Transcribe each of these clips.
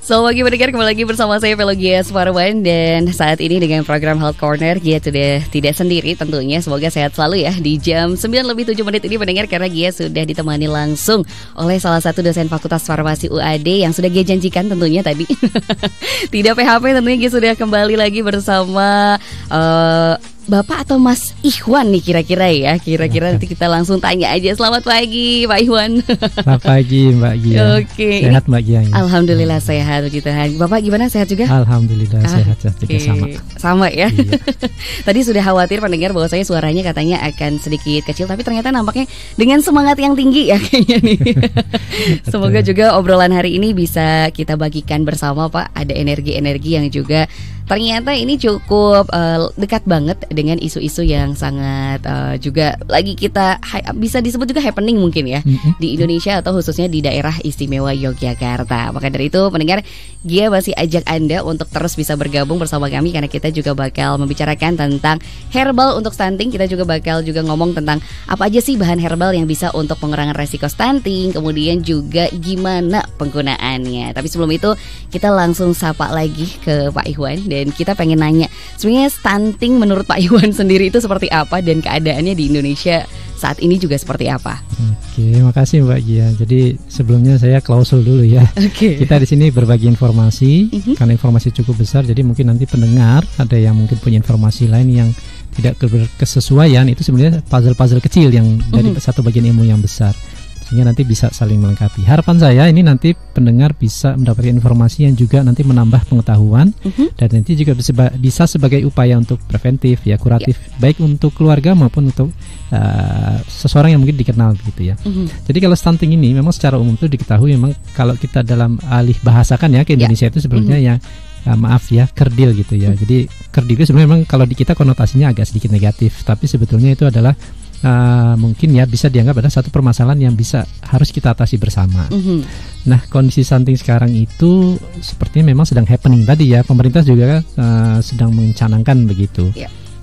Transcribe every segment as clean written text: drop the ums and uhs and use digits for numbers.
Selamat pagi pendengar, kembali lagi bersama saya Gia Suparwan. Dan saat ini dengan program Health Corner, Gia sudah tidak sendiri tentunya. Semoga sehat selalu ya. Di jam 9:07 ini pendengar, karena Gia sudah ditemani langsung oleh salah satu dosen Fakultas Farmasi UAD yang sudah Gia janjikan tentunya tadi. Tidak PHP tentunya, Gia sudah kembali lagi bersama Bapak atau Mas Ikhwan nih kira-kira ya. Kira-kira nanti kita langsung tanya aja. Selamat pagi Pak Ikhwan. Selamat pagi Mbak Gia. Oke. Sehat Mbak Gia? Alhamdulillah sehat puji Tuhan. Bapak gimana, sehat juga? Alhamdulillah sehat juga sama. Sama ya. Iya. Tadi sudah khawatir pendengar bahwa saya suaranya katanya akan sedikit kecil, tapi ternyata nampaknya dengan semangat yang tinggi ya kayaknya nih. Semoga juga obrolan hari ini bisa kita bagikan bersama Pak. Ada energi-energi yang juga ternyata ini cukup dekat banget dengan isu-isu yang sangat juga lagi kita bisa disebut juga happening mungkin ya di Indonesia atau khususnya di daerah istimewa Yogyakarta. Maka dari itu pendengar, Gia masih ajak Anda untuk terus bisa bergabung bersama kami, karena kita juga bakal membicarakan tentang herbal untuk stunting. Kita juga bakal ngomong tentang apa aja sih bahan herbal yang bisa untuk pengurangan resiko stunting, kemudian juga gimana penggunaannya. Tapi sebelum itu kita langsung sapa lagi ke Pak Ikhwan. Dan kita pengen nanya, sebenarnya stunting menurut Pak Ikhwan sendiri itu seperti apa, dan keadaannya di Indonesia saat ini juga seperti apa? Oke, makasih Mbak Gia. Jadi sebelumnya saya klausul dulu ya. Kita di sini berbagi informasi karena informasi cukup besar. Jadi mungkin nanti pendengar ada yang mungkin punya informasi lain yang tidak berkesesuaian, itu sebenarnya puzzle-puzzle kecil yang dari satu bagian ilmu yang besar, sehingga nanti bisa saling melengkapi. Harapan saya ini nanti pendengar bisa mendapatkan informasi yang juga nanti menambah pengetahuan, dan nanti juga bisa sebagai upaya untuk preventif ya, kuratif, baik untuk keluarga maupun untuk seseorang yang mungkin dikenal gitu ya. Jadi kalau stunting ini memang secara umum itu diketahui, memang kalau kita dalam alih bahasakan ya ke Indonesia itu sebenarnya ya maaf ya, kerdil gitu ya. Jadi kerdil itu sebenarnya memang kalau di kita konotasinya agak sedikit negatif, tapi sebetulnya itu adalah mungkin ya bisa dianggap ada satu permasalahan yang harus kita atasi bersama. Nah, kondisi stunting sekarang itu sepertinya memang sedang happening tadi ya. Pemerintah juga sedang mencanangkan begitu.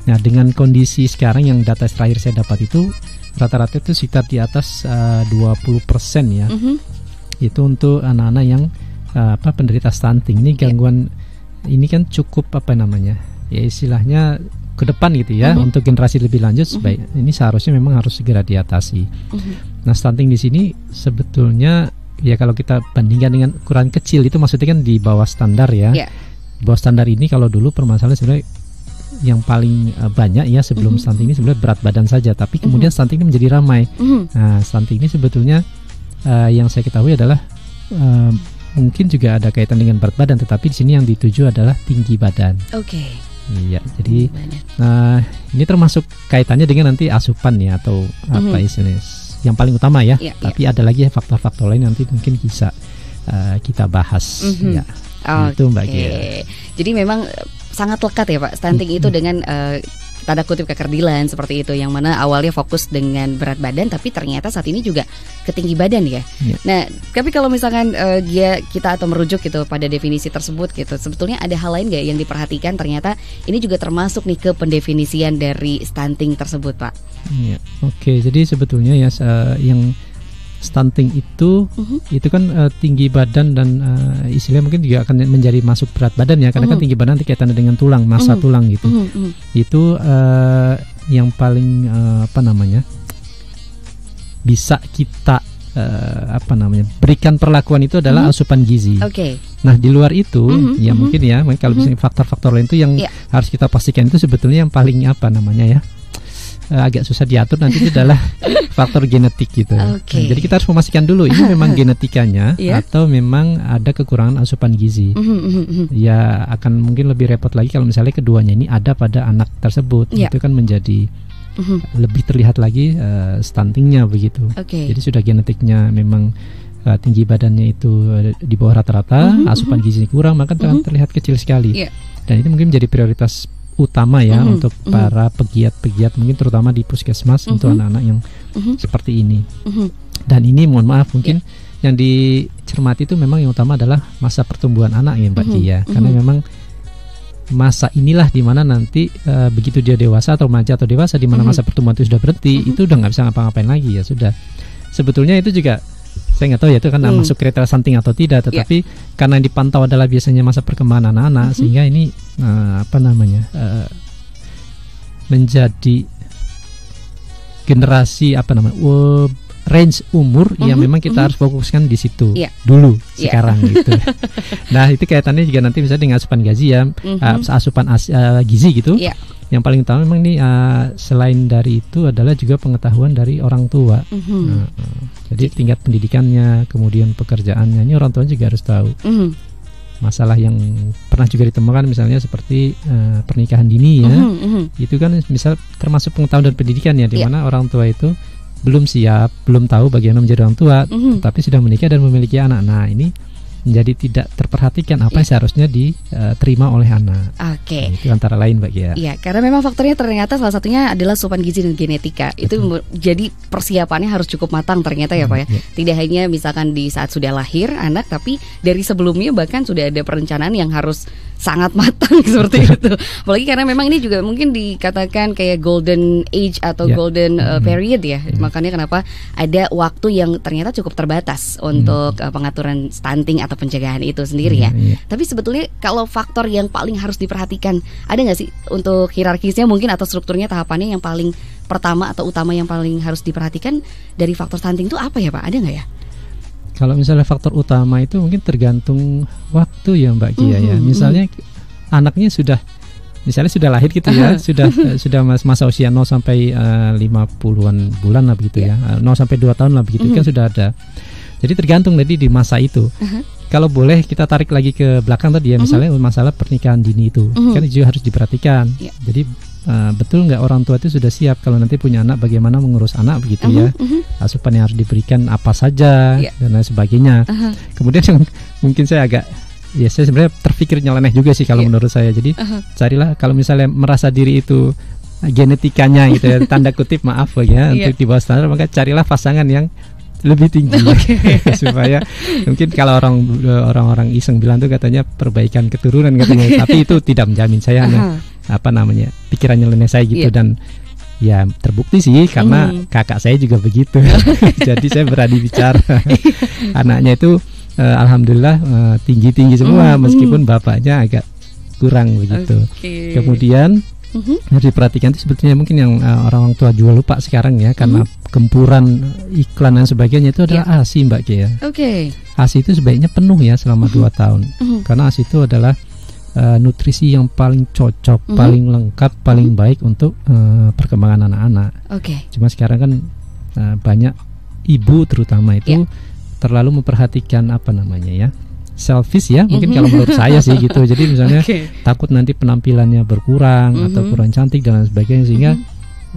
Nah, dengan kondisi sekarang yang data terakhir saya dapat itu rata-rata itu sekitar di atas 20% ya. Itu untuk anak-anak yang penderita stunting. Ini gangguan ini kan cukup ya istilahnya ke depan gitu ya, untuk generasi lebih lanjut ini seharusnya memang harus segera diatasi. Nah, stunting di sini sebetulnya ya kalau kita bandingkan dengan ukuran kecil itu maksudnya kan di bawah standar ya. Di bawah standar ini kalau dulu permasalahan sebenarnya yang paling banyak ya sebelum stunting ini sebenarnya berat badan saja, tapi kemudian stunting ini menjadi ramai. Nah, stunting ini sebetulnya yang saya ketahui adalah mungkin juga ada kaitan dengan berat badan, tetapi di sini yang dituju adalah tinggi badan. Iya, jadi ini termasuk kaitannya dengan nanti asupan ya, atau apa istilahnya yang paling utama ya. Tapi ada lagi faktor-faktor lain nanti mungkin bisa kita bahas ya. Itu Mbak Gia. Jadi memang sangat lekat ya Pak, stunting itu dengan tanda kutip kekerdilan seperti itu, yang mana awalnya fokus dengan berat badan tapi ternyata saat ini juga ke tinggi badan ya. Nah, tapi kalau misalkan kita atau merujuk gitu pada definisi tersebut gitu, sebetulnya ada hal lain nggak yang diperhatikan, ternyata ini juga termasuk nih ke pendefinisian dari stunting tersebut Pak? Oke, jadi sebetulnya ya yang stunting itu kan tinggi badan dan istilahnya mungkin juga akan menjadi masuk berat badan ya, karena kan tinggi badan kaitannya dengan tulang, massa tulang gitu. Itu yang paling bisa kita berikan perlakuan itu adalah asupan gizi. Nah, di luar itu ya mungkin ya kalau misalnya faktor-faktor lain itu yang harus kita pastikan, itu sebetulnya yang paling agak susah diatur nanti itu adalah faktor genetik gitu. Nah, jadi kita harus memastikan dulu ini memang genetikanya atau memang ada kekurangan asupan gizi. Ya akan mungkin lebih repot lagi kalau misalnya keduanya ini ada pada anak tersebut. Itu kan menjadi lebih terlihat lagi stuntingnya begitu. Jadi sudah genetiknya memang tinggi badannya itu di bawah rata-rata, asupan gizinya kurang, maka terlihat kecil sekali. Dan itu mungkin menjadi prioritas utama ya untuk para pegiat-pegiat, mungkin terutama di puskesmas untuk anak-anak yang seperti ini. Dan ini mohon maaf mungkin yang dicermati itu memang yang utama adalah masa pertumbuhan anak ya Mbak Gia, karena memang masa inilah dimana nanti begitu dia dewasa atau remaja atau dewasa, dimana masa pertumbuhan itu sudah berhenti, itu udah nggak bisa ngapa-ngapain lagi ya sudah. Sebetulnya itu juga saya nggak tahu ya itu kan masuk kriteria stunting atau tidak, tetapi karena yang dipantau adalah biasanya masa perkembangan anak-anak, sehingga ini menjadi generasi range umur yang memang kita harus fokuskan di situ dulu sekarang gitu. Nah itu kaitannya juga nanti misalnya dengan asupan gizi ya, asupan gizi gitu. Yang paling utama memang ini selain dari itu adalah juga pengetahuan dari orang tua. Jadi tingkat pendidikannya, kemudian pekerjaannya, ini orang tua juga harus tahu. Masalah yang pernah juga ditemukan misalnya seperti pernikahan dini ya, itu kan misal termasuk pengetahuan dan pendidikan ya, di mana orang tua itu belum siap, belum tahu bagaimana menjadi orang tua, tapi sudah menikah dan memiliki anak. Nah ini menjadi tidak terperhatikan apa yang seharusnya diterima oleh anak. Oke. Itu antara lain Mbak Gia. Iya, karena memang faktornya ternyata salah satunya adalah asupan gizi dan genetika. Betul. Itu jadi persiapannya harus cukup matang ternyata ya Pak ya. Tidak hanya misalkan di saat sudah lahir anak, tapi dari sebelumnya bahkan sudah ada perencanaan yang harus sangat matang seperti itu. Apalagi karena memang ini juga mungkin dikatakan kayak golden age atau golden period ya. Makanya kenapa ada waktu yang ternyata cukup terbatas untuk pengaturan stunting atau pencegahan itu sendiri ya. Tapi sebetulnya kalau faktor yang paling harus diperhatikan, ada nggak sih untuk hierarkisnya mungkin atau strukturnya, tahapannya yang paling pertama atau utama yang paling harus diperhatikan dari faktor stunting itu apa ya Pak? Ada nggak ya? Kalau misalnya faktor utama itu mungkin tergantung waktu ya Mbak Gia ya. Misalnya anaknya sudah lahir gitu ya, sudah masa usia 0 sampai 50-an bulan lah begitu ya. 0 sampai 2 tahun lah begitu kan sudah ada. Jadi tergantung tadi di masa itu. Kalau boleh kita tarik lagi ke belakang tadi ya, misalnya masalah pernikahan dini itu kan juga harus diperhatikan. Jadi betul nggak orang tua itu sudah siap kalau nanti punya anak, bagaimana mengurus anak begitu ya, asupan yang harus diberikan apa saja dan lain sebagainya. Kemudian yang mungkin saya sebenarnya terpikir nyeleneh juga sih kalau menurut saya. Jadi carilah kalau misalnya merasa diri itu genetikanya gitu ya, tanda kutip maaf ya, untuk di bawah standar, maka carilah pasangan yang lebih tinggi supaya mungkin kalau orang-orang iseng bilang tuh katanya perbaikan keturunan katanya, tapi itu tidak menjamin. Saya hanya pikiran nyeleneh saya gitu dan ya terbukti sih karena kakak saya juga begitu. Jadi saya berani bicara. Anaknya itu alhamdulillah tinggi-tinggi semua, meskipun bapaknya agak kurang begitu. Kemudian harus diperhatikan itu sebetulnya mungkin yang orang tua juga lupa sekarang ya, karena gempuran iklan dan sebagainya, itu adalah ASI Mbak Gia. ASI itu sebaiknya penuh ya selama 2 tahun, karena ASI itu adalah nutrisi yang paling cocok, paling lengkap, paling baik untuk perkembangan anak-anak. Cuma sekarang kan banyak ibu terutama itu terlalu memperhatikan selfish ya, mungkin kalau menurut saya sih gitu. Jadi misalnya takut nanti penampilannya berkurang atau kurang cantik dan lain sebagainya, sehingga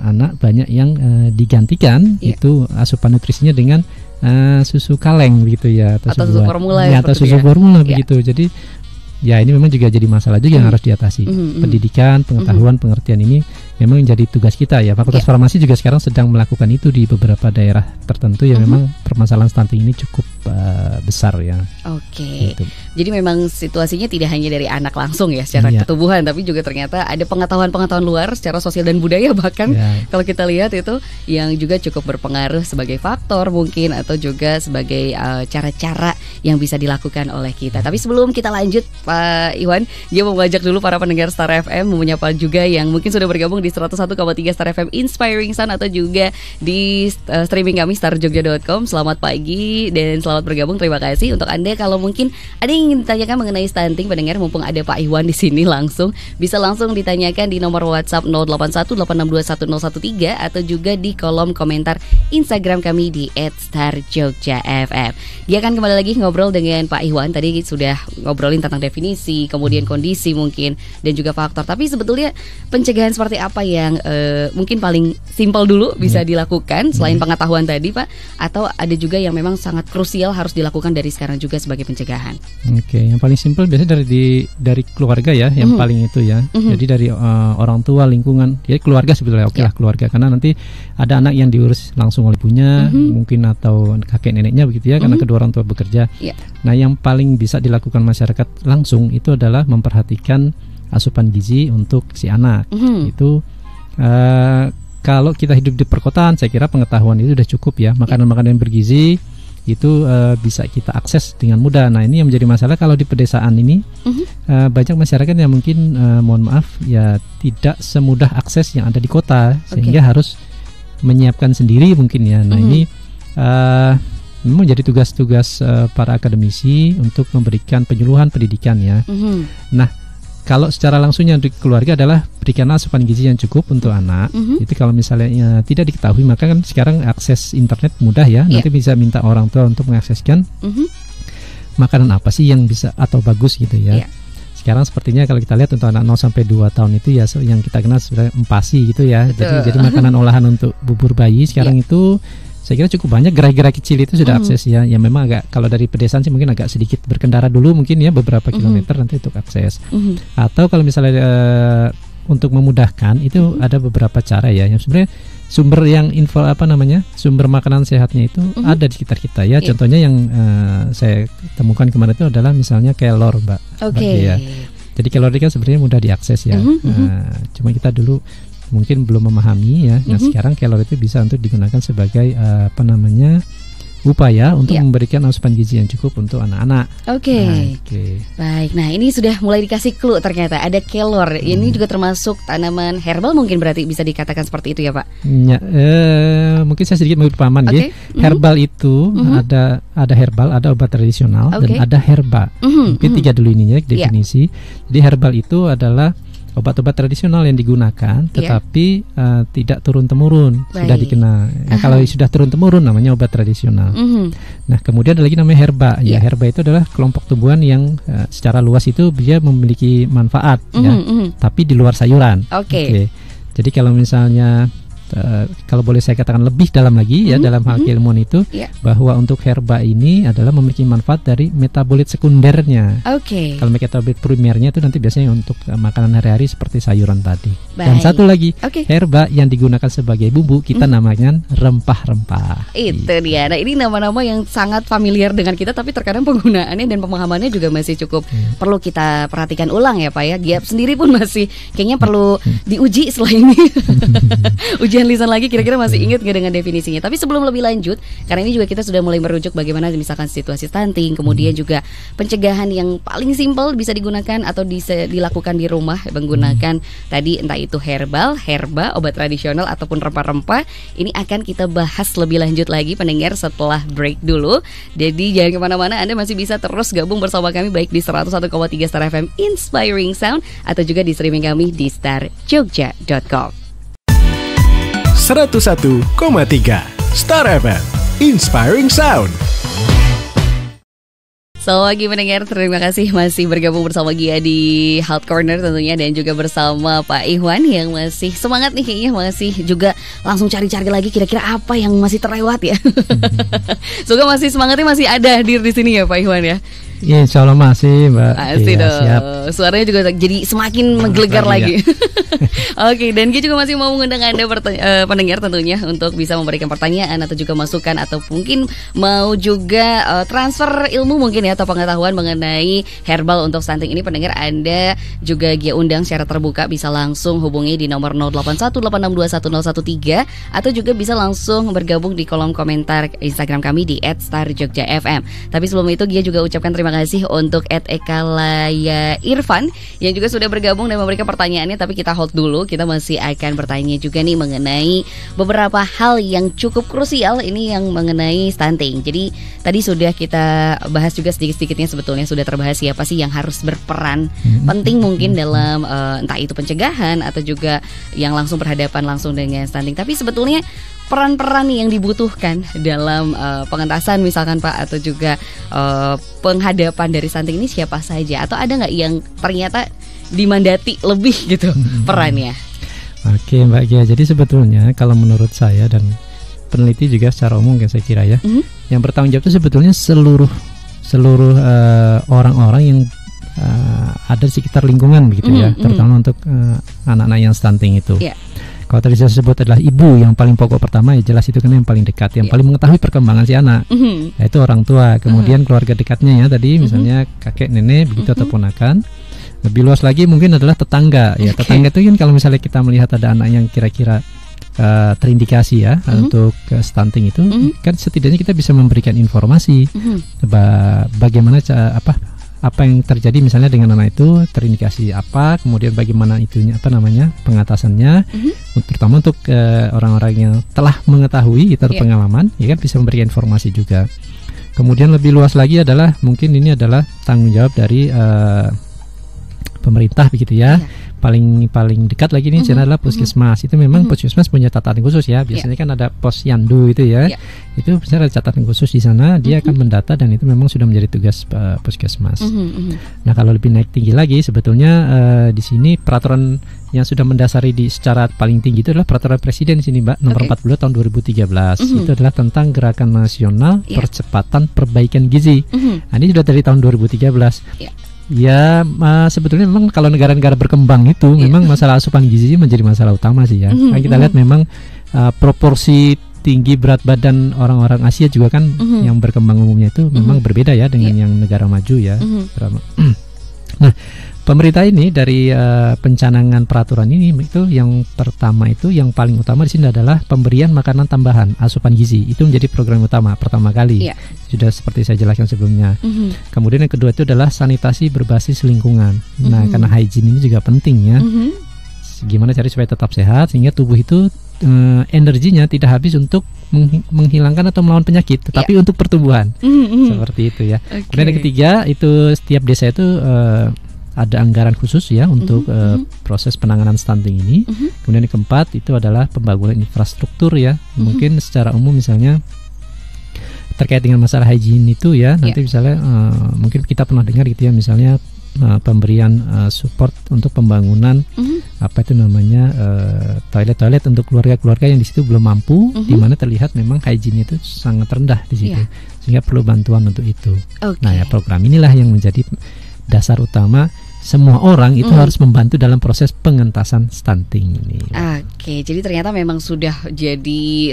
anak banyak yang digantikan itu asupan nutrisinya dengan susu kaleng begitu ya, atau susu formula atau susu formula begitu. Jadi ya ini memang juga jadi masalah juga yang harus diatasi. Pendidikan, pengetahuan, pengertian ini memang menjadi tugas kita ya. Fakultas Farmasi juga sekarang sedang melakukan itu di beberapa daerah tertentu yang memang permasalahan stunting ini cukup besar ya. Gitu. Jadi memang situasinya tidak hanya dari anak langsung ya secara ketubuhan, tapi juga ternyata ada pengetahuan-pengetahuan luar secara sosial dan budaya bahkan kalau kita lihat itu yang juga cukup berpengaruh sebagai faktor mungkin, atau juga sebagai cara-cara yang bisa dilakukan oleh kita. Tapi sebelum kita lanjut Pak Iwan, dia mau mengajak dulu para pendengar Star FM, menyapa juga yang mungkin sudah bergabung di 101,3 Star FM Inspiring Sun, atau juga di streaming kami starjogja.com. Selamat pagi dan selamat bergabung. Terima kasih untuk Anda. Kalau mungkin ada yang ingin ditanyakan mengenai stunting, pendengar, mumpung ada Pak Iwan di sini langsung bisa langsung ditanyakan di nomor WhatsApp 0818818613 atau juga di kolom komentar Instagram kami di @starjogjafm. Dia akan kembali lagi ngobrol dengan Pak Iwan. Tadi sudah ngobrolin tentang definisi, kemudian kondisi mungkin, dan juga faktor. Tapi sebetulnya pencegahan seperti apa yang mungkin paling simpel dulu bisa dilakukan selain pengetahuan tadi Pak, atau ada juga yang memang sangat krusial harus dilakukan dari sekarang juga sebagai pencegahan? Yang paling simpel biasanya dari keluarga ya, yang paling itu ya. Jadi dari orang tua, lingkungan. Jadi keluarga sebetulnya lah keluarga, karena nanti ada anak yang diurus langsung oleh ibunya mungkin atau kakek neneknya begitu ya, karena kedua orang tua bekerja. Nah, yang paling bisa dilakukan masyarakat langsung itu adalah memperhatikan asupan gizi untuk si anak. Itu kalau kita hidup di perkotaan, saya kira pengetahuan itu sudah cukup ya. Makanan-makanan yang bergizi, itu bisa kita akses dengan mudah. Nah ini yang menjadi masalah kalau di pedesaan ini banyak masyarakat yang mungkin mohon maaf ya tidak semudah akses yang ada di kota, sehingga harus menyiapkan sendiri mungkin ya. Nah ini memang jadi tugas-tugas para akademisi untuk memberikan penyuluhan pendidikan ya. Nah kalau secara langsungnya untuk keluarga adalah berikan asupan gizi yang cukup untuk anak. Itu kalau misalnya tidak diketahui, maka kan sekarang akses internet mudah ya. Nanti bisa minta orang tua untuk mengakseskan makanan apa sih yang bisa atau bagus gitu ya. Sekarang sepertinya kalau kita lihat untuk anak 0 sampai 2 tahun itu ya yang kita kenal sebenarnya empasi gitu ya. Jadi makanan olahan untuk bubur bayi sekarang itu saya kira cukup banyak, gerai-gerai kecil itu sudah akses ya. Ya memang agak, kalau dari pedesaan sih mungkin agak sedikit berkendara dulu mungkin ya beberapa kilometer nanti untuk akses. Atau kalau misalnya untuk memudahkan itu ada beberapa cara ya. Yang sebenarnya sumber yang sumber makanan sehatnya itu ada di sekitar kita ya. Contohnya yang saya temukan kemarin itu adalah misalnya kelor, Mbak. Ya. Jadi kelor ini kan sebenarnya mudah diakses ya. Cuma kita dulu mungkin belum memahami ya. Nah sekarang kelor itu bisa untuk digunakan sebagai upaya untuk memberikan asupan gizi yang cukup untuk anak-anak. Baik, nah ini sudah mulai dikasih clue ternyata ada kelor. Ini juga termasuk tanaman herbal mungkin, berarti bisa dikatakan seperti itu ya Pak? Ya, mungkin saya sedikit menurut paman ya. Herbal itu ada herbal, ada obat tradisional dan ada herba. Mungkin 3 dulu ininya definisi. Jadi herbal itu adalah obat-obat tradisional yang digunakan tetapi tidak turun-temurun, sudah dikenal. Kalau sudah turun-temurun namanya obat tradisional. Nah, kemudian ada lagi namanya herba. Ya, herba itu adalah kelompok tumbuhan yang secara luas itu dia memiliki manfaat ya, tapi di luar sayuran. Jadi kalau misalnya kalau boleh saya katakan lebih dalam lagi ya dalam hal keilmuan itu bahwa untuk herba ini adalah memiliki manfaat dari metabolit sekundernya. Kalau metabolit primernya itu nanti biasanya untuk makanan hari-hari seperti sayuran tadi. Dan satu lagi herba yang digunakan sebagai bumbu kita namanya rempah-rempah. Itu dia. Nah ini nama-nama yang sangat familiar dengan kita, tapi terkadang penggunaannya dan pemahamannya juga masih cukup perlu kita perhatikan ulang ya Pak ya. Giap sendiri pun masih kayaknya perlu diuji setelah ini. Ujian lisan lagi, kira-kira masih ingat nggak dengan definisinya? Tapi sebelum lebih lanjut, karena ini juga kita sudah mulai merujuk bagaimana misalkan situasi stunting, kemudian juga pencegahan yang paling simpel bisa digunakan atau dilakukan di rumah menggunakan tadi entah itu herbal, herba, obat tradisional ataupun rempah-rempah. Ini akan kita bahas lebih lanjut lagi pendengar setelah break dulu. Jadi jangan kemana-mana, Anda masih bisa terus gabung bersama kami baik di 101,3 Star FM Inspiring Sound atau juga di streaming kami di starjogja.com. 101,3 Star FM Inspiring Sound. Lagi mendengar, terima kasih masih bergabung bersama Gia di Health Corner tentunya, dan juga bersama Pak Ikhwan yang masih semangat nih kayaknya, masih juga langsung cari-cari lagi kira-kira apa yang masih terlewat ya. Semoga masih semangatnya masih ada hadir di sini ya Pak Ikhwan ya. Iya, insya Allah masih Mbak. Masih dong. Siap. Suaranya juga jadi semakin menggelegar lagi. Oke, dan kita juga masih mau mengundang Anda pendengar tentunya untuk bisa memberikan pertanyaan atau juga masukan atau mungkin mau juga transfer ilmu mungkin ya atau pengetahuan mengenai herbal untuk stunting ini. Pendengar Anda juga Gia undang secara terbuka, bisa langsung hubungi di nomor 0818621013 atau juga bisa langsung bergabung di kolom komentar Instagram kami di @starjogjafm. Tapi sebelum itu Gia juga ucapkan terima kasih untuk @ekalaya Irfan yang juga sudah bergabung dan memberikan pertanyaannya. Tapi kita hold dulu, kita masih akan bertanya juga nih mengenai beberapa hal yang cukup krusial ini yang mengenai stunting. Jadi tadi sudah kita bahas juga sedikit-sedikitnya, sebetulnya sudah terbahas siapa sih yang harus berperan penting mungkin dalam entah itu pencegahan atau juga yang langsung berhadapan langsung dengan stunting. Tapi sebetulnya peran-peran yang dibutuhkan dalam pengentasan misalkan Pak atau juga penghadapan dari stunting ini siapa saja, atau ada nggak yang ternyata dimandati lebih gitu perannya? Oke Mbak Gia, jadi sebetulnya kalau menurut saya dan peneliti juga secara umum yang saya kira ya, yang bertanggung jawab itu sebetulnya seluruh orang-orang yang ada di sekitar lingkungan begitu ya, terutama untuk anak-anak yang stunting itu. Kalau tadi saya sebut adalah ibu yang paling pokok pertama, ya jelas itu kan yang paling dekat, yang paling mengetahui perkembangan si anak, yaitu orang tua. Kemudian keluarga dekatnya ya tadi, misalnya kakek, nenek, begitu atau ponakan. Lebih luas lagi mungkin adalah tetangga. Ya tetangga itu kan kalau misalnya kita melihat ada anak yang kira-kira terindikasi ya untuk stunting itu, kan setidaknya kita bisa memberikan informasi bagaimana apa yang terjadi misalnya dengan anak itu, terindikasi apa, kemudian bagaimana itunya pengatasannya, terutama untuk orang-orang yang telah mengetahui pengalaman, ya kan, bisa memberikan informasi juga. Kemudian lebih luas lagi adalah mungkin ini adalah tanggung jawab dari pemerintah begitu ya. Paling dekat lagi ini adalah puskesmas. Itu memang puskesmas punya catatan khusus ya. Biasanya kan ada posyandu itu ya. Itu misalnya ada catatan khusus di sana, dia akan mendata dan itu memang sudah menjadi tugas puskesmas. Nah, kalau lebih naik tinggi lagi sebetulnya di sini peraturan yang sudah mendasari secara paling tinggi itu adalah peraturan presiden di sini, Mbak, nomor 40 tahun 2013. Itu adalah tentang Gerakan Nasional Percepatan Perbaikan Gizi. Nah, ini sudah dari tahun 2013. Ya, sebetulnya memang kalau negara-negara berkembang itu memang masalah asupan gizi menjadi masalah utama sih ya. Nah, kita lihat memang proporsi tinggi berat badan orang-orang Asia juga kan yang berkembang umumnya itu memang berbeda ya dengan yang negara maju ya. Nah, pemerintah ini dari pencanangan peraturan ini itu yang pertama itu yang paling utama di sini adalah pemberian makanan tambahan asupan gizi. Itu menjadi program utama pertama kali. Sudah seperti saya jelaskan sebelumnya. Kemudian yang kedua itu adalah sanitasi berbasis lingkungan. Nah, karena hygiene ini juga penting ya. Gimana cari supaya tetap sehat sehingga tubuh itu energinya tidak habis untuk menghilangkan atau melawan penyakit, tetapi untuk pertumbuhan. Seperti itu ya. Kemudian yang ketiga itu setiap desa itu ada anggaran khusus ya untuk proses penanganan stunting ini. Kemudian yang keempat itu adalah pembangunan infrastruktur ya. Mungkin secara umum misalnya terkait dengan masalah hygiene itu ya, nanti misalnya mungkin kita pernah dengar gitu ya, misalnya pemberian support untuk pembangunan toilet-toilet untuk keluarga-keluarga yang di situ belum mampu, di mana terlihat memang hygiene itu sangat rendah di situ, sehingga perlu bantuan untuk itu. Nah, ya, program inilah yang menjadi dasar utama semua orang itu harus membantu dalam proses pengentasan stunting ini. Oke, jadi ternyata memang sudah jadi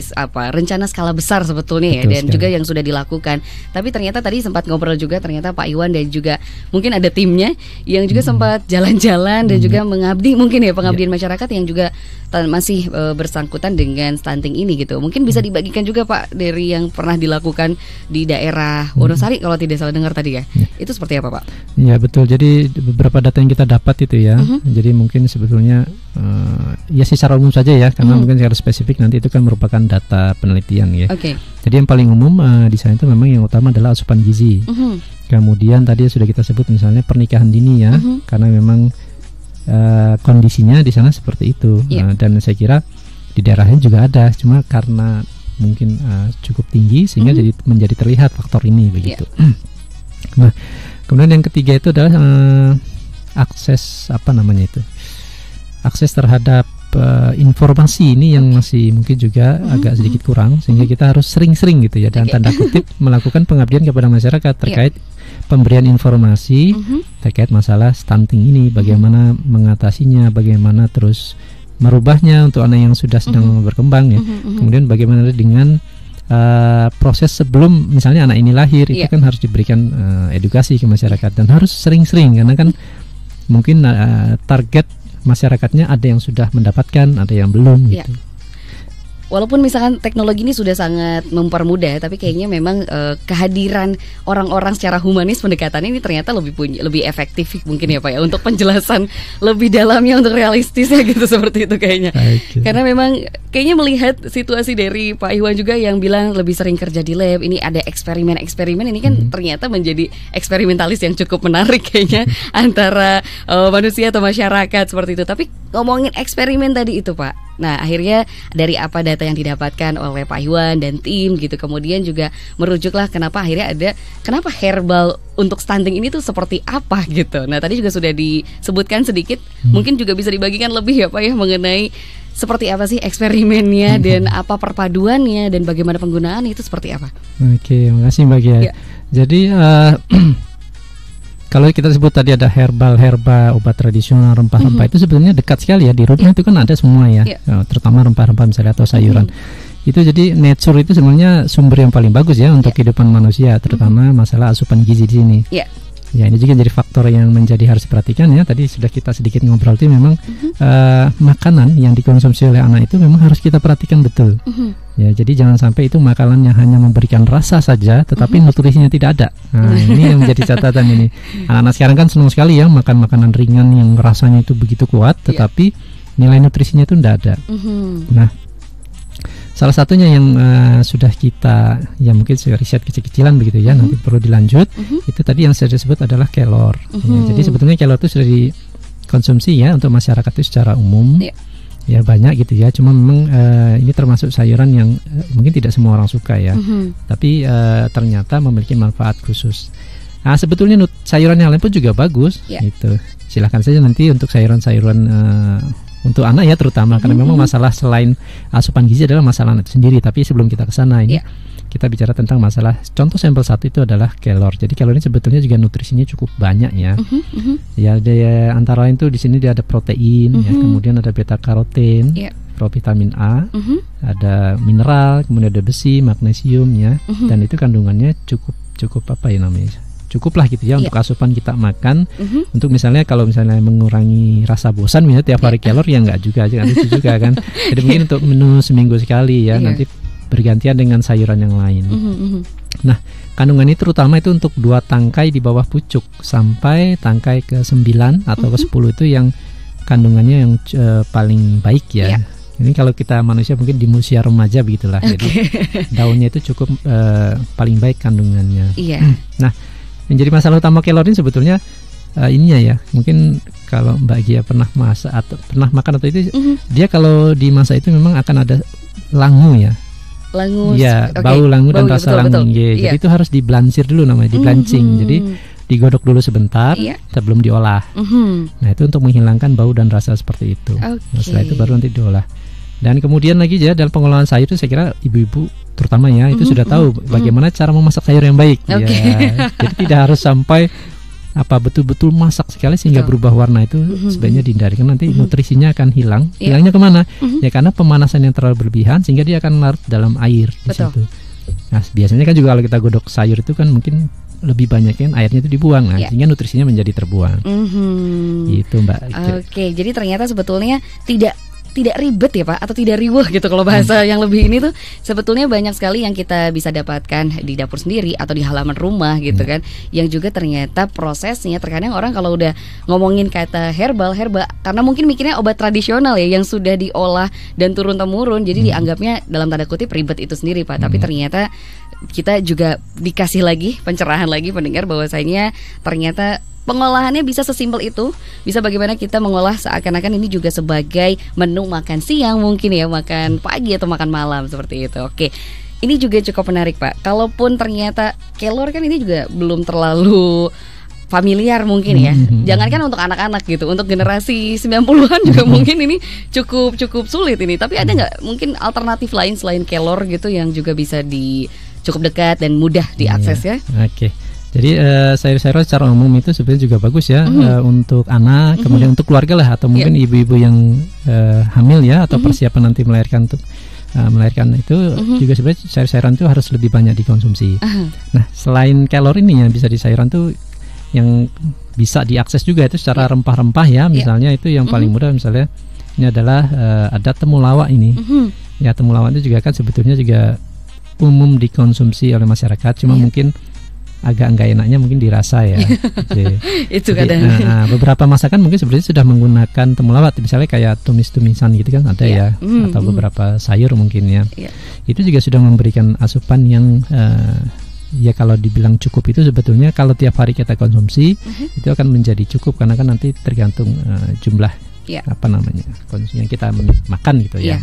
rencana skala besar sebetulnya. Betul, ya, dan sekali. Juga yang sudah dilakukan. Tapi ternyata tadi sempat ngobrol juga, ternyata Pak Iwan dan juga mungkin ada timnya yang juga sempat jalan-jalan dan juga mengabdi mungkin ya, pengabdian masyarakat yang juga masih bersangkutan dengan stunting ini gitu. Mungkin bisa dibagikan juga Pak dari yang pernah dilakukan di daerah Wonosari kalau tidak salah dengar tadi ya. Itu seperti apa Pak? Ya betul. Jadi beberapa data yang kita dapat itu ya. Jadi mungkin sebetulnya ya secara umum saja ya, karena mungkin secara spesifik nanti itu kan merupakan data penelitian ya. Jadi yang paling umum di sana itu memang yang utama adalah asupan gizi. Kemudian tadi sudah kita sebut misalnya pernikahan dini ya, karena memang kondisinya di sana seperti itu. Dan saya kira di daerahnya juga ada, cuma karena mungkin cukup tinggi sehingga jadi menjadi terlihat faktor ini begitu. Nah, kemudian yang ketiga itu adalah akses akses terhadap informasi ini yang masih mungkin juga agak sedikit kurang, sehingga kita harus sering-sering gitu ya, dan tanda kutip melakukan pengabdian kepada masyarakat terkait pemberian informasi terkait masalah stunting ini, bagaimana mengatasinya, bagaimana terus merubahnya untuk anak yang sudah sedang berkembang ya. Kemudian bagaimana dengan proses sebelum misalnya anak ini lahir, itu kan harus diberikan edukasi ke masyarakat dan harus sering-sering, karena kan mungkin target masyarakatnya ada yang sudah mendapatkan, ada yang belum gitu. Walaupun misalkan teknologi ini sudah sangat mempermudah, tapi kayaknya memang kehadiran orang-orang secara humanis pendekatan ini ternyata lebih efektif mungkin ya Pak ya, untuk penjelasan lebih dalamnya, untuk realistisnya gitu, seperti itu kayaknya. Karena memang kayaknya melihat situasi dari Pak Iwan juga yang bilang lebih sering kerja di lab, ini ada eksperimen ini kan ternyata menjadi eksperimentalis yang cukup menarik kayaknya antara manusia atau masyarakat seperti itu. Tapi ngomongin eksperimen tadi itu Pak, nah akhirnya dari apa data yang didapatkan oleh Pak Iwan dan tim gitu, kemudian juga merujuklah kenapa herbal untuk stunting ini tuh seperti apa gitu. Nah tadi juga sudah disebutkan sedikit, mungkin juga bisa dibagikan lebih ya Pak ya, mengenai seperti apa sih eksperimennya dan apa perpaduannya dan bagaimana penggunaan itu seperti apa. Oke, makasih Mbak Gia. Jadi kalau kita sebut tadi ada herba, obat tradisional, rempah-rempah itu sebenarnya dekat sekali ya, di rumah itu kan ada semua ya, terutama rempah-rempah misalnya atau sayuran. Itu jadi nature itu sebenarnya sumber yang paling bagus ya untuk kehidupan manusia, terutama masalah asupan gizi di sini. Ya, ini juga jadi faktor yang harus diperhatikan ya. Tadi sudah kita sedikit ngobrol itu memang makanan yang dikonsumsi oleh anak itu memang harus kita perhatikan betul. Ya, jadi jangan sampai itu makanan yang hanya memberikan rasa saja, tetapi nutrisinya tidak ada. Nah, ini yang menjadi catatan ini. Anak-anak sekarang kan senang sekali ya makan makanan ringan yang rasanya itu begitu kuat, tetapi nilai nutrisinya itu tidak ada. Nah, salah satunya yang sudah kita mungkin riset kecil-kecilan begitu ya, nanti perlu dilanjut. Itu tadi yang saya sebut adalah kelor. Ya, jadi sebetulnya kelor itu sudah dikonsumsi ya untuk masyarakat itu secara umum. Ya banyak gitu ya. Cuma memang ini termasuk sayuran yang mungkin tidak semua orang suka ya. Tapi ternyata memiliki manfaat khusus. Nah, sebetulnya sayuran yang lain pun juga bagus. Gitu. Silahkan saja nanti untuk sayuran-sayuran untuk anak ya terutama, karena memang masalah selain asupan gizi adalah masalah anak itu sendiri. Tapi sebelum kita ke sana ini kita bicara tentang masalah contoh sampel satu itu adalah kelor. Jadi kelor ini sebetulnya juga nutrisinya cukup banyak ya. Ya, antara lain tuh di sini dia ada protein, ya, kemudian ada beta karoten, provitamin A, ada mineral, kemudian ada besi, magnesium ya. Dan itu kandungannya cukup apa ya namanya? Cukup lah gitu ya untuk asupan kita makan. Untuk misalnya kalau misalnya mengurangi rasa bosan misalnya tiap hari kelor ya nggak juga kan. Jadi mungkin untuk menu seminggu sekali ya, nanti bergantian dengan sayuran yang lain. Nah, kandungan ini terutama itu untuk 2 tangkai di bawah pucuk sampai tangkai ke-9 atau ke-10 itu yang kandungannya yang paling baik ya. Ini kalau kita manusia mungkin di usia remaja begitulah. Jadi daunnya itu cukup paling baik kandungannya. Nah, yang jadi masalah utama kelor ini sebetulnya ininya ya. Mungkin kalau Mbak Gia pernah masak atau pernah makan atau itu, dia kalau dimasak itu memang akan ada langu ya. Langu, bau langu dan rasa langu. Jadi itu harus diblansir dulu namanya, diblancing. Jadi digodok dulu sebentar sebelum diolah. Nah, itu untuk menghilangkan bau dan rasa seperti itu. Nah, setelah itu baru nanti diolah. Dan kemudian lagi ya dalam pengolahan sayur itu saya kira ibu-ibu terutama ya itu sudah tahu bagaimana cara memasak sayur yang baik. Ya, jadi tidak harus sampai betul-betul masak sekali sehingga berubah warna, itu sebaiknya dihindari, karena nanti nutrisinya akan hilang. Hilangnya kemana? Ya karena pemanasan yang terlalu berlebihan sehingga dia akan larut dalam air di situ. Nah, biasanya kan juga kalau kita godok sayur itu kan mungkin lebih banyak kan airnya itu dibuang, sehingga nutrisinya menjadi terbuang. Gitu Mbak. Jadi ternyata sebetulnya tidak ribet ya Pak, atau tidak riweh gitu kalau bahasa yang lebih ini tuh sebetulnya banyak sekali yang kita bisa dapatkan di dapur sendiri atau di halaman rumah gitu kan, yang juga ternyata prosesnya terkadang orang kalau udah ngomongin kata herbal karena mungkin mikirnya obat tradisional ya yang sudah diolah dan turun temurun, jadi dianggapnya dalam tanda kutip ribet itu sendiri Pak. Tapi ternyata kita juga dikasih lagi pencerahan lagi pendengar bahwasanya ternyata pengolahannya bisa sesimpel itu. Bisa bagaimana kita mengolah seakan-akan ini juga sebagai menu makan siang mungkin ya, makan pagi atau makan malam seperti itu. Oke, ini juga cukup menarik Pak. Kalaupun ternyata kelor kan ini juga belum terlalu familiar mungkin ya. Jangankan untuk anak-anak gitu, untuk generasi 90-an juga mungkin ini cukup sulit ini. Tapi ada nggak mungkin alternatif lain selain kelor gitu yang juga bisa cukup dekat dan mudah diakses ya? Jadi sayur-sayuran secara umum itu sebenarnya juga bagus ya untuk anak, kemudian untuk keluarga lah, atau mungkin ibu-ibu yang hamil ya, atau persiapan nanti melahirkan itu juga sebenarnya sayur-sayuran itu harus lebih banyak dikonsumsi. Nah, selain kalori ini yang bisa di sayuran tuh yang bisa diakses juga itu secara rempah-rempah ya, misalnya itu yang paling mudah misalnya ini adalah ada temulawak ini. Ya, temulawak itu juga kan sebetulnya juga umum dikonsumsi oleh masyarakat, cuma mungkin agak enggak enaknya mungkin dirasa ya. Itu kadang. Beberapa masakan mungkin sebenarnya sudah menggunakan temulawak, misalnya kayak tumis-tumisan gitu kan ada ya, atau beberapa sayur mungkin ya. Itu juga sudah memberikan asupan yang ya kalau dibilang cukup itu sebetulnya kalau tiap hari kita konsumsi itu akan menjadi cukup, karena kan nanti tergantung jumlah konsumsi yang kita makan gitu ya.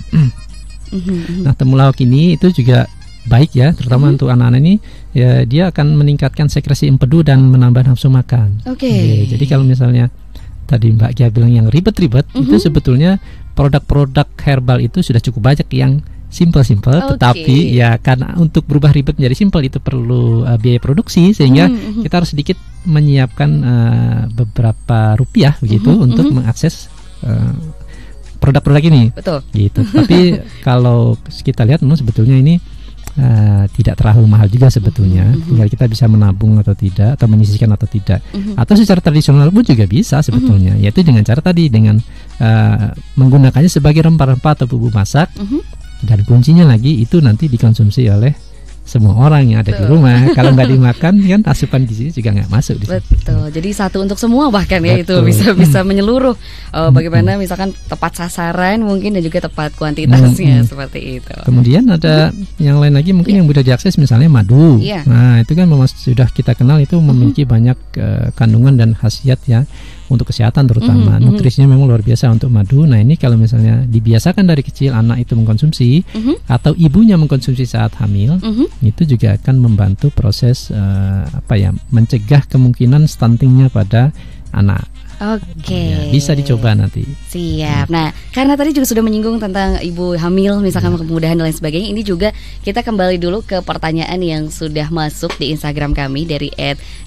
Nah, temulawak ini itu juga baik ya, terutama untuk anak-anak ini ya, dia akan meningkatkan sekresi empedu dan menambah nafsu makan. Jadi kalau misalnya tadi Mbak Gia bilang yang ribet-ribet, itu sebetulnya produk-produk herbal itu sudah cukup banyak yang simple-simple, tetapi ya karena untuk berubah ribet menjadi simple itu perlu biaya produksi, sehingga kita harus sedikit menyiapkan beberapa rupiah begitu untuk mengakses produk-produk ini. Gitu. Tapi kalau kita lihat memang sebetulnya ini tidak terlalu mahal juga sebetulnya. Tinggal kita bisa menabung atau tidak, atau menyisihkan atau tidak. Atau secara tradisional pun juga bisa sebetulnya, yaitu dengan cara tadi, dengan menggunakannya sebagai rempah-rempah atau bumbu masak. Dan kuncinya lagi itu nanti dikonsumsi oleh semua orang yang ada di rumah. Kalau nggak dimakan kan asupan gizi juga nggak masuk di situ. Betul. Jadi satu untuk semua bahkan ya. Betul. Itu bisa menyeluruh. Bagaimana misalkan tepat sasaran mungkin dan juga tepat kuantitasnya seperti itu. Kemudian ada yang lain lagi mungkin yang mudah diakses, misalnya madu. Nah itu kan memang sudah kita kenal itu memiliki banyak kandungan dan khasiat ya untuk kesehatan terutama. Nutrisinya memang luar biasa untuk madu. Nah ini kalau misalnya dibiasakan dari kecil anak itu mengkonsumsi atau ibunya mengkonsumsi saat hamil, itu juga akan membantu proses mencegah kemungkinan stuntingnya pada anak. Ya, bisa dicoba nanti. Siap. Nah, karena tadi juga sudah menyinggung tentang ibu hamil, misalkan kemudahan dan lain sebagainya. Ini juga kita kembali dulu ke pertanyaan yang sudah masuk di Instagram kami dari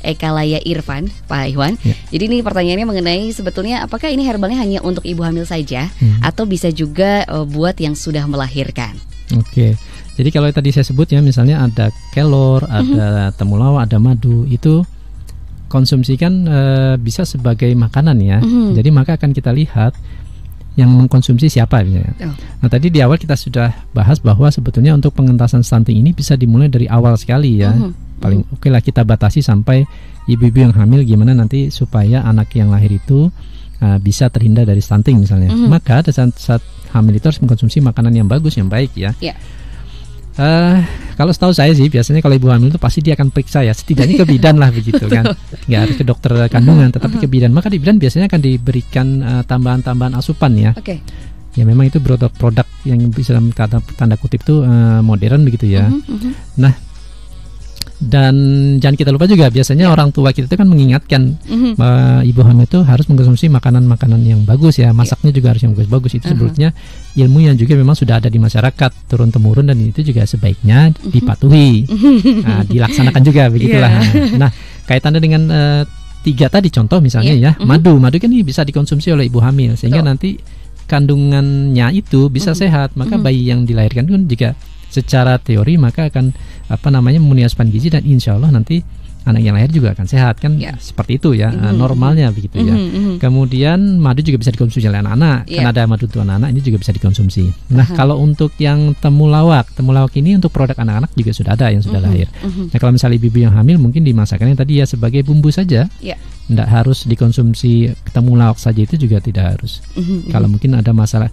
@ekalaya_irfan, Pak Iwan. Jadi ini pertanyaannya mengenai sebetulnya apakah ini herbalnya hanya untuk ibu hamil saja atau bisa juga buat yang sudah melahirkan? Jadi kalau tadi saya sebut ya, misalnya ada kelor, ada temulawak, ada madu, itu konsumsikan bisa sebagai makanan ya. Jadi maka akan kita lihat yang mengkonsumsi siapa misalnya. Nah tadi di awal kita sudah bahas bahwa sebetulnya untuk pengentasan stunting ini bisa dimulai dari awal sekali ya. Paling oke lah kita batasi sampai ibu-ibu yang hamil, gimana nanti supaya anak yang lahir itu bisa terhindar dari stunting misalnya. Maka saat hamil itu harus mengkonsumsi makanan yang bagus, yang baik ya. Kalau setahu saya sih biasanya kalau ibu hamil itu pasti dia akan periksa ya, setidaknya ke bidan lah begitu kan, nggak harus ke dokter kandungan tetapi ke bidan. Maka di bidan biasanya akan diberikan tambahan-tambahan asupan ya. Ya memang itu produk yang bisa dalam tanda kutip itu modern begitu ya. Nah dan jangan kita lupa juga biasanya orang tua kita itu kan mengingatkan ibu hamil itu harus mengkonsumsi makanan-makanan yang bagus ya, masaknya juga harus yang bagus. Itu sebetulnya ilmu yang juga memang sudah ada di masyarakat turun temurun dan itu juga sebaiknya dipatuhi, dilaksanakan juga begitulah. Nah kaitannya dengan 3 tadi contoh misalnya ya, madu kan ini bisa dikonsumsi oleh ibu hamil sehingga nanti kandungannya itu bisa sehat, maka bayi yang dilahirkan pun juga secara teori maka akan memenuhi asupan gizi dan insya Allah nanti anak yang lahir juga akan sehat kan, seperti itu ya normalnya begitu ya. Kemudian madu juga bisa dikonsumsi oleh anak-anak, kan ada madu untuk anak-anak ini juga bisa dikonsumsi. Nah kalau untuk yang temulawak ini untuk produk anak-anak juga sudah ada yang sudah lahir. Nah kalau misalnya ibu-ibu yang hamil mungkin dimasakkannya tadi ya sebagai bumbu saja, tidak harus dikonsumsi temulawak saja, itu juga tidak harus. Kalau mungkin ada masalah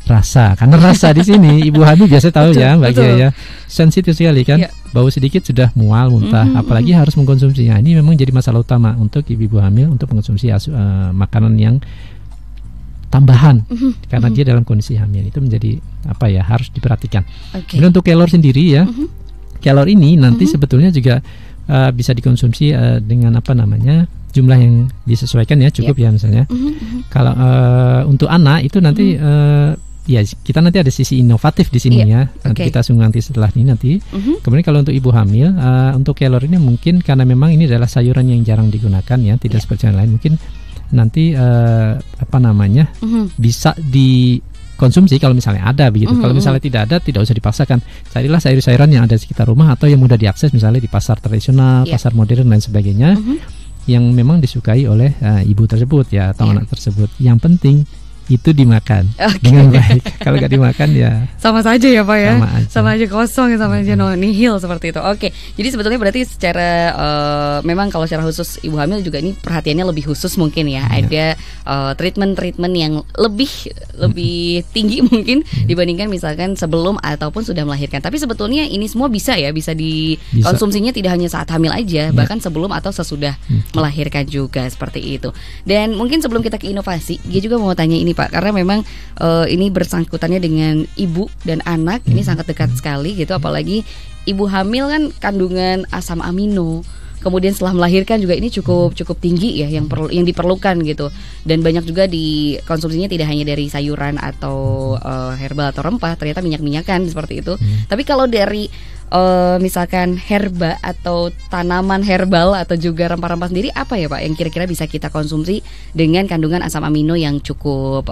rasa, karena rasa di sini ibu hamil biasa tahu ya Mbak Gia ya, sensitif sekali kan, bau sedikit sudah mual, muntah, apalagi harus mengkonsumsinya. Ini memang jadi masalah utama untuk ibu hamil untuk mengkonsumsi makanan yang tambahan karena dia dalam kondisi hamil, itu menjadi harus diperhatikan. Kemudian untuk kelor sendiri ya, kelor ini nanti sebetulnya juga bisa dikonsumsi dengan jumlah yang disesuaikan ya, cukup ya misalnya. Kalau untuk anak itu nanti ya kita nanti ada sisi inovatif di sini ya. Nanti kita sungguh nanti setelah ini nanti. Kemudian kalau untuk ibu hamil, untuk kelor ini mungkin karena memang ini adalah sayuran yang jarang digunakan ya, tidak seperti yang lain. Mungkin nanti bisa dikonsumsi kalau misalnya ada begitu. Kalau misalnya tidak ada, tidak usah dipaksakan. Carilah sayur-sayuran yang ada di sekitar rumah atau yang mudah diakses misalnya di pasar tradisional, pasar modern dan sebagainya. Yang memang disukai oleh ibu tersebut ya atau anak tersebut. Yang penting itu dimakan dengan baik. Kalau nggak dimakan ya sama saja ya Pak ya, sama aja kosong, sama aja nihil seperti itu. Jadi sebetulnya berarti secara memang kalau secara khusus ibu hamil juga ini perhatiannya lebih khusus mungkin ya. Ada treatment yang lebih tinggi mungkin dibandingkan misalkan sebelum ataupun sudah melahirkan. Tapi sebetulnya ini semua bisa dikonsumsinya tidak hanya saat hamil aja, bahkan sebelum atau sesudah melahirkan juga seperti itu. Dan mungkin sebelum kita ke inovasi, dia juga mau tanya ini Pak, karena memang ini bersangkutannya dengan ibu dan anak, ini sangat dekat sekali gitu, apalagi ibu hamil kan kandungan asam amino, kemudian setelah melahirkan juga ini cukup tinggi ya yang diperlukan gitu, dan banyak juga dikonsumsinya tidak hanya dari sayuran atau herbal atau rempah, ternyata minyak-minyakan seperti itu. Tapi kalau dari misalkan herba atau tanaman herbal atau juga rempah-rempah sendiri, apa ya Pak yang kira-kira bisa kita konsumsi dengan kandungan asam amino yang cukup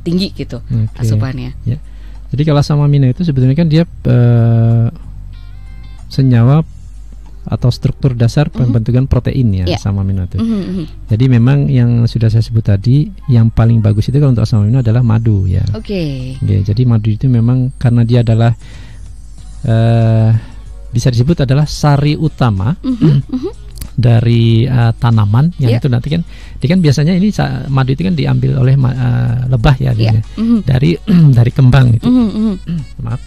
tinggi gitu asupannya? Jadi kalau asam amino itu sebetulnya kan dia senyawa atau struktur dasar pembentukan protein ya, asam amino itu. Jadi memang yang sudah saya sebut tadi, yang paling bagus itu kalau untuk asam amino adalah madu ya. Jadi madu itu memang karena dia adalah bisa disebut adalah sari utama dari tanaman yang itu nanti kan, dia kan biasanya ini madu itu kan diambil oleh lebah ya, dari kembang itu. Maaf.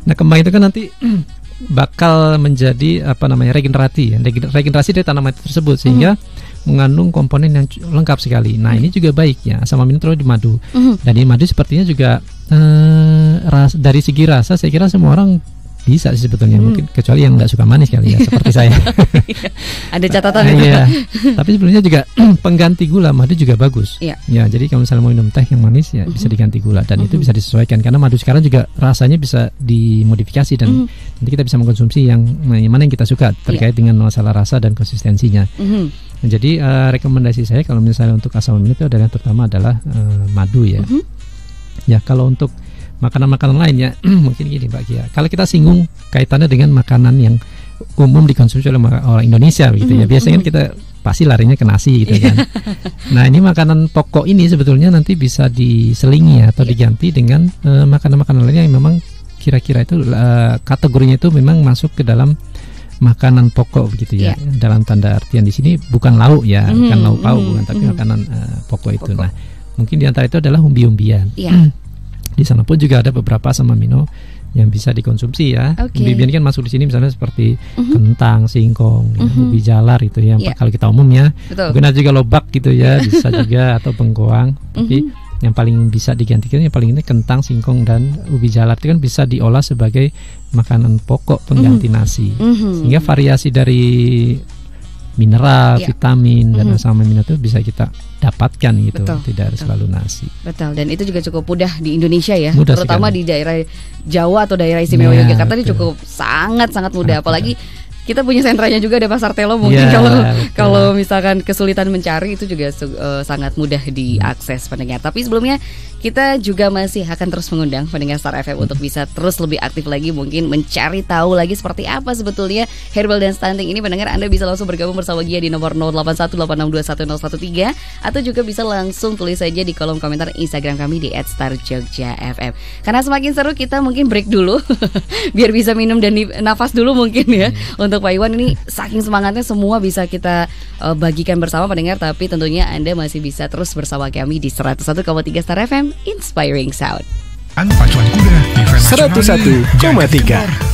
Nah kembang itu kan nanti bakal menjadi regenerasi dari tanaman tersebut sehingga mengandung komponen yang lengkap sekali. Nah ini juga baik ya, asam amino terlalu di madu. Dan di madu sepertinya juga dari segi rasa saya kira semua orang bisa sih sebetulnya, mungkin kecuali yang nggak suka manis kali ya, seperti saya. Ada catatan. Iya. Tapi sebetulnya juga pengganti gula madu juga bagus. Ya, jadi kalau misalnya mau minum teh yang manis ya bisa diganti gula, dan itu bisa disesuaikan karena madu sekarang juga rasanya bisa dimodifikasi dan nanti kita bisa mengkonsumsi yang mana yang kita suka terkait dengan masalah rasa dan konsistensinya. Jadi rekomendasi saya kalau misalnya untuk asam amino itu terutama adalah madu ya. Ya kalau untuk makanan-makanan lain ya mungkin gini Mbak Gia, kalau kita singgung kaitannya dengan makanan yang umum dikonsumsi oleh orang Indonesia gitu ya, biasanya kita pasti larinya ke nasi gitu kan. Nah ini makanan pokok ini sebetulnya nanti bisa diselingi atau diganti dengan makanan-makanan lainnya yang memang kira-kira itu kategorinya itu memang masuk ke dalam makanan pokok begitu ya. Dalam tanda artian di sini bukan lauk ya, bukan lauk pauk, bukan, tapi makanan pokok itu. Nah mungkin di antara itu adalah umbi-umbian. Di sana pun juga ada beberapa asam amino yang bisa dikonsumsi ya. Umbi-umbian kan masuk di sini misalnya seperti kentang, singkong, ubi jalar itu ya. Kalau kita umum ya. Mungkin ada juga lobak gitu ya, bisa juga atau bengkoang. Tapi yang paling bisa digantikan yang paling ini kentang, singkong dan ubi jalar itu kan bisa diolah sebagai makanan pokok pengganti nasi. Sehingga variasi dari mineral, vitamin dan asam amino itu bisa kita dapatkan gitu, tidak selalu nasi. Betul, dan itu juga cukup mudah di Indonesia ya, terutama di daerah Jawa atau daerah istimewa Yogyakarta ini cukup sangat mudah, apalagi kita punya sentranya juga, ada Pasar Telo mungkin kalau misalkan kesulitan mencari itu juga sangat mudah diakses pendengar. Tapi sebelumnya kita juga masih akan terus mengundang pendengar Star FM untuk bisa terus lebih aktif lagi, mungkin mencari tahu lagi seperti apa sebetulnya herbal dan stunting ini. Pendengar, Anda bisa langsung bergabung bersama Gia di nomor 0818621001 atau juga bisa langsung tulis saja di kolom komentar Instagram kami di @starjogjafm. Karena semakin seru kita mungkin break dulu biar bisa minum dan nafas dulu mungkin ya. Untuk Pak Iwan ini saking semangatnya semua bisa kita bagikan bersama pendengar, tapi tentunya Anda masih bisa terus bersama kami di 101,3 Star FM Inspiring Sound. Pacuan kuda di 101,3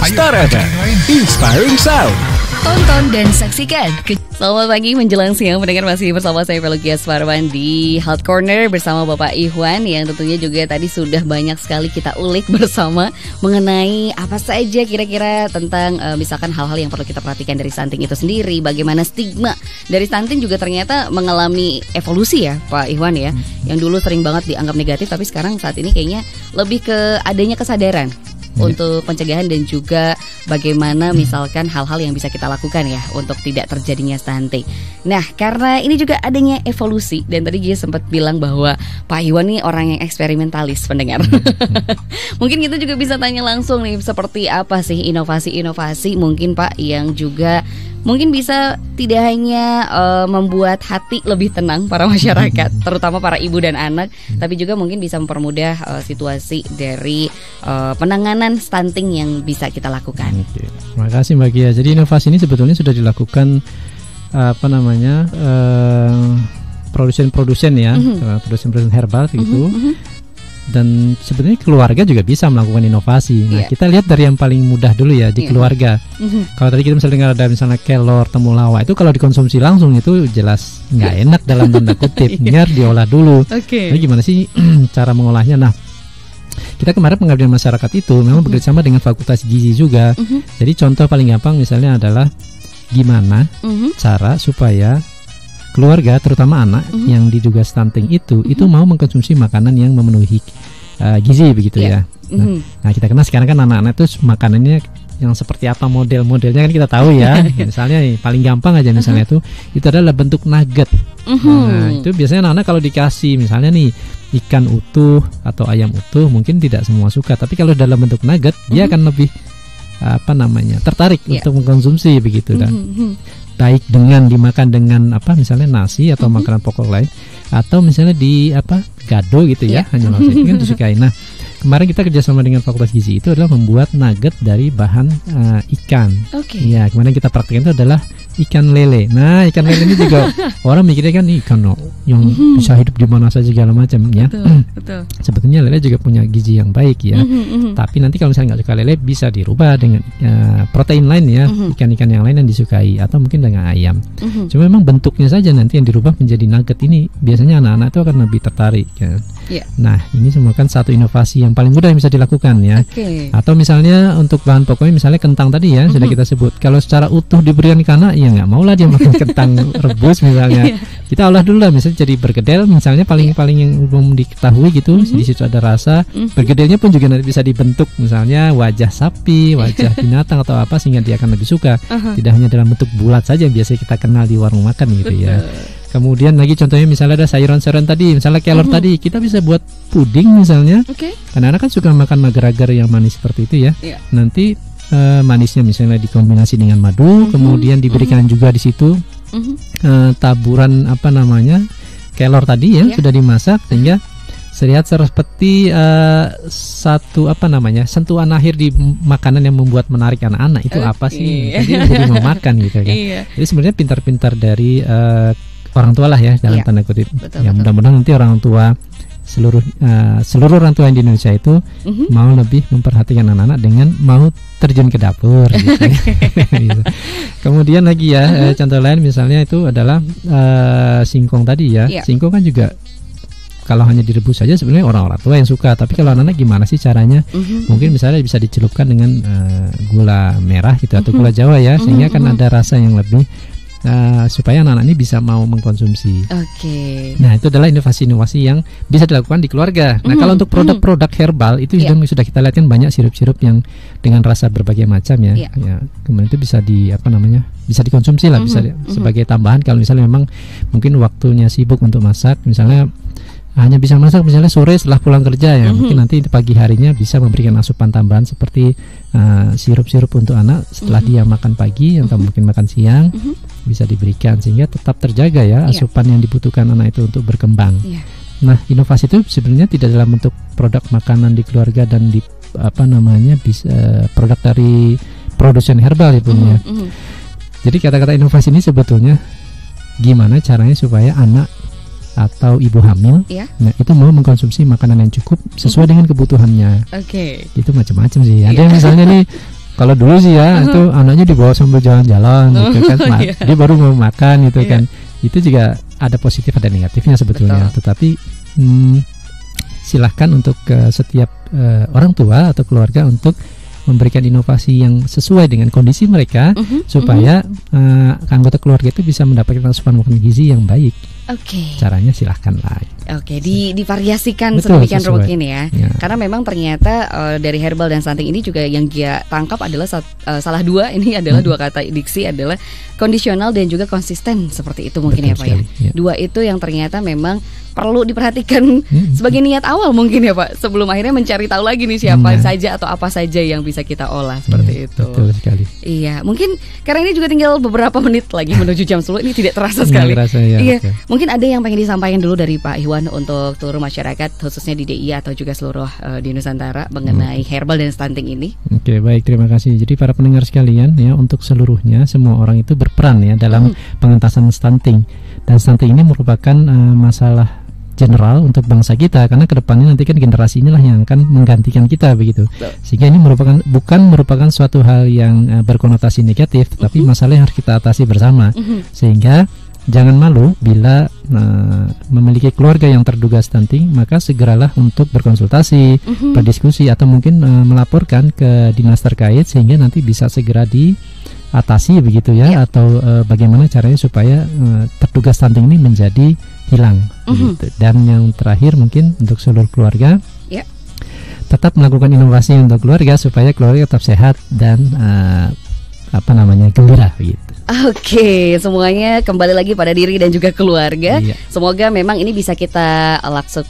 Star FM Inspiring Sound. Tonton dan saksikan. Selamat pagi menjelang siang pendengar, masih bersama saya Velogia Sparwan di Health Corner bersama Bapak Iwan yang tentunya juga tadi sudah banyak sekali kita ulik bersama mengenai apa saja kira-kira tentang misalkan hal-hal yang perlu kita perhatikan dari stunting itu sendiri, bagaimana stigma dari stunting juga ternyata mengalami evolusi ya Pak Iwan ya, yang dulu sering banget dianggap negatif tapi sekarang saat ini kayaknya lebih ke adanya kesadaran untuk pencegahan dan juga bagaimana misalkan hal-hal yang bisa kita lakukan ya untuk tidak terjadinya stunting. Nah, karena ini juga adanya evolusi dan tadi Gia sempat bilang bahwa Pak Iwan nih orang yang eksperimentalis pendengar. Mungkin kita juga bisa tanya langsung nih, seperti apa sih inovasi-inovasi mungkin Pak yang juga mungkin bisa tidak hanya membuat hati lebih tenang para masyarakat, terutama para ibu dan anak, tapi juga mungkin bisa mempermudah situasi dari penanganan stunting yang bisa kita lakukan. Terima kasih Mbak Gia. Jadi inovasi ini sebetulnya sudah dilakukan produsen-produsen ya, produsen herbal gitu. Dan sebetulnya keluarga juga bisa melakukan inovasi. Nah, kita lihat dari yang paling mudah dulu ya di keluarga. Kalau tadi kita misalnya dengar ada misalnya kelor, temulawak, itu kalau dikonsumsi langsung itu jelas nggak enak dalam tanda kutip. Biar diolah dulu. Nah, gimana sih cara mengolahnya? Nah, kita kemarin pengabdian masyarakat itu memang bekerjasama dengan Fakultas Gizi juga. Jadi contoh paling gampang misalnya adalah gimana cara supaya keluarga terutama anak yang diduga stunting itu mau mengkonsumsi makanan yang memenuhi gizi begitu ya. Nah, kita kenal sekarang kan anak-anak itu makanannya yang seperti apa, model-modelnya kan kita tahu ya. Misalnya nih, paling gampang aja misalnya itu adalah bentuk nugget. Nah, itu biasanya anak-anak kalau dikasih misalnya nih ikan utuh atau ayam utuh mungkin tidak semua suka, tapi kalau dalam bentuk nugget dia akan lebih tertarik untuk mengkonsumsi begitu kan. Baik dengan dimakan dengan misalnya nasi atau makanan pokok lain, atau misalnya di gado gitu ya, hanya langsung itu kan disukai. Nah, kemarin kita kerjasama dengan Fakultas Gizi itu adalah membuat nugget dari bahan ikan. Ya, kemarin kita praktekkan itu adalah ikan lele. Nah, ikan lele ini juga orang mikirnya kan ikan yang bisa hidup di mana saja segala macam ya. Betul. Sebetulnya lele juga punya gizi yang baik ya. Tapi nanti kalau misalnya nggak suka lele, bisa dirubah dengan protein lain ya, ikan-ikan yang lain yang disukai, atau mungkin dengan ayam. Cuma memang bentuknya saja nanti yang dirubah menjadi nugget ini. Biasanya anak-anak itu akan lebih tertarik ya. Nah, ini semua kan satu inovasi yang paling mudah yang bisa dilakukan ya. Atau misalnya untuk bahan pokoknya misalnya kentang tadi ya, sudah kita sebut. Kalau secara utuh diberikan ke anak, ya nggak maulah dia makan kentang rebus misalnya. Kita olah dulu lah, misalnya jadi bergedel misalnya, paling yang umum diketahui gitu. Di situ ada rasa. Bergedelnya pun juga nanti bisa dibentuk misalnya wajah sapi, wajah binatang atau apa, sehingga dia akan lebih suka. Tidak hanya dalam bentuk bulat saja yang biasa kita kenal di warung makan gitu ya. Kemudian lagi contohnya misalnya ada sayuran-sayuran tadi, misalnya kelor tadi, kita bisa buat puding misalnya. Karena anak kan suka makan agar-agar yang manis seperti itu ya. Nanti manisnya misalnya dikombinasi dengan madu, kemudian diberikan juga di situ taburan kelor tadi ya, sudah dimasak, sehingga terlihat seperti sentuhan akhir di makanan yang membuat menarik anak-anak itu apa sih? Jadi mau makan gitu kan. Jadi sebenarnya pintar-pintar dari orang tua lah ya, dalam tanda kutip. Ya mudah-mudahan nanti orang tua seluruh orang tua yang di Indonesia itu mau lebih memperhatikan anak-anak dengan mau terjun ke dapur gitu. Gitu. Kemudian lagi ya contoh lain misalnya itu adalah singkong tadi ya. Singkong kan juga kalau hanya direbus saja sebenarnya orang-orang tua yang suka, tapi kalau anak-anak gimana sih caranya? Mungkin misalnya bisa dicelupkan dengan gula merah gitu atau gula Jawa ya, sehingga kan ada rasa yang lebih supaya anak-anak ini bisa mau mengkonsumsi. Nah, itu adalah inovasi-inovasi yang bisa dilakukan di keluarga. Nah, kalau untuk produk-produk herbal itu sudah kita lihat kan banyak sirup-sirup yang dengan rasa berbagai macam ya. Kemudian itu bisa bisa dikonsumsi lah, bisa sebagai tambahan kalau misalnya memang mungkin waktunya sibuk untuk masak, misalnya hanya bisa masak misalnya sore setelah pulang kerja ya, mungkin nanti pagi harinya bisa memberikan asupan tambahan seperti sirup-sirup untuk anak setelah dia makan pagi atau mungkin makan siang, bisa diberikan sehingga tetap terjaga ya asupan yang dibutuhkan anak itu untuk berkembang. Nah, inovasi itu sebenarnya tidak dalam bentuk produk makanan di keluarga dan di bisa produk dari produsen herbal itu ya. Jadi kata-kata inovasi ini sebetulnya gimana caranya supaya anak atau ibu hamil, nah itu mau mengkonsumsi makanan yang cukup sesuai dengan kebutuhannya. Itu macam-macam sih. Ada yang misalnya nih, kalau dulu sih ya, itu anaknya dibawa sambil jalan-jalan, gitu kan, dia baru mau makan, gitu kan. Itu juga ada positif ada negatifnya sebetulnya. Tetapi silahkan untuk setiap orang tua atau keluarga untuk memberikan inovasi yang sesuai dengan kondisi mereka, supaya anggota keluarga itu bisa mendapatkan asupan makanan gizi yang baik. Caranya silahkan lah. Divariasikan sedemikian rupa ini ya. Karena memang ternyata dari herbal dan stunting ini juga yang dia tangkap adalah salah dua. Ini adalah dua kata diksi adalah kondisional dan juga konsisten, seperti itu mungkin. Betul ya Pak ya. Dua itu yang ternyata memang perlu diperhatikan sebagai niat awal mungkin ya Pak, sebelum akhirnya mencari tahu lagi nih siapa saja atau apa saja yang bisa kita olah seperti itu. Betul sekali. Iya, mungkin karena ini juga tinggal beberapa menit lagi menuju jam 10, ini tidak terasa sekali. Iya. Mungkin ada yang pengen disampaikan dulu dari Pak Iwan untuk seluruh masyarakat khususnya di DIY atau juga seluruh di Nusantara mengenai herbal dan stunting ini. Oke, baik, terima kasih. Jadi para pendengar sekalian ya, untuk seluruhnya semua orang itu berperan ya dalam pengentasan stunting. Dan stunting ini merupakan masalah general untuk bangsa kita, karena kedepannya nanti kan generasi inilah yang akan menggantikan kita begitu. Sehingga ini bukan merupakan suatu hal yang berkonotasi negatif, tapi masalah yang harus kita atasi bersama. Sehingga jangan malu bila memiliki keluarga yang terduga stunting, maka segeralah untuk berkonsultasi, berdiskusi atau mungkin melaporkan ke dinas terkait sehingga nanti bisa segera diatasi begitu ya, atau bagaimana caranya supaya terduga stunting ini menjadi hilang gitu. Dan yang terakhir mungkin untuk seluruh keluarga, tetap melakukan inovasi untuk keluarga supaya keluarga tetap sehat dan gembira gitu. Oke, semuanya kembali lagi pada diri dan juga keluarga. Semoga memang ini bisa kita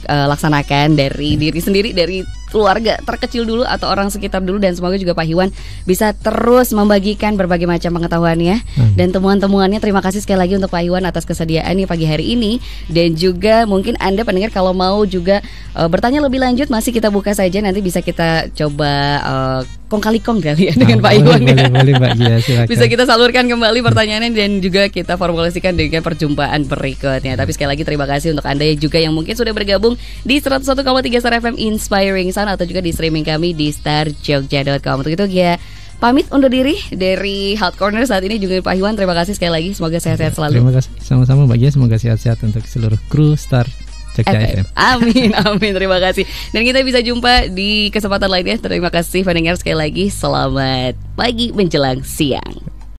laksanakan dari diri sendiri, dari keluarga terkecil dulu atau orang sekitar dulu, dan semoga juga Pak Iwan bisa terus membagikan berbagai macam pengetahuannya dan temuan-temuannya. Terima kasih sekali lagi untuk Pak Iwan atas kesediaan nih pagi hari ini, dan juga mungkin Anda pendengar kalau mau juga bertanya lebih lanjut masih kita buka saja, nanti bisa kita coba kong kali kong kali ya dengan Pak Iwan. Boleh Mbak Gia, silakan. Bisa kita salurkan kembali pertanyaannya dan juga kita formulasikan dengan perjumpaan berikutnya. Tapi sekali lagi terima kasih untuk Anda juga yang mungkin sudah bergabung di 101,3 Star FM Inspiring Sound atau juga di streaming kami di starjogja.com. Untuk itu Gia pamit undur diri dari Hot Corner saat ini. Juga Pak Iwan, terima kasih sekali lagi, semoga sehat-sehat selalu. Terima kasih sama-sama Mbak Gia, semoga sehat-sehat untuk seluruh kru Star Jogja FM. Amin, amin, terima kasih. Dan kita bisa jumpa di kesempatan lainnya. Terima kasih pendengar sekali lagi. Selamat pagi menjelang siang.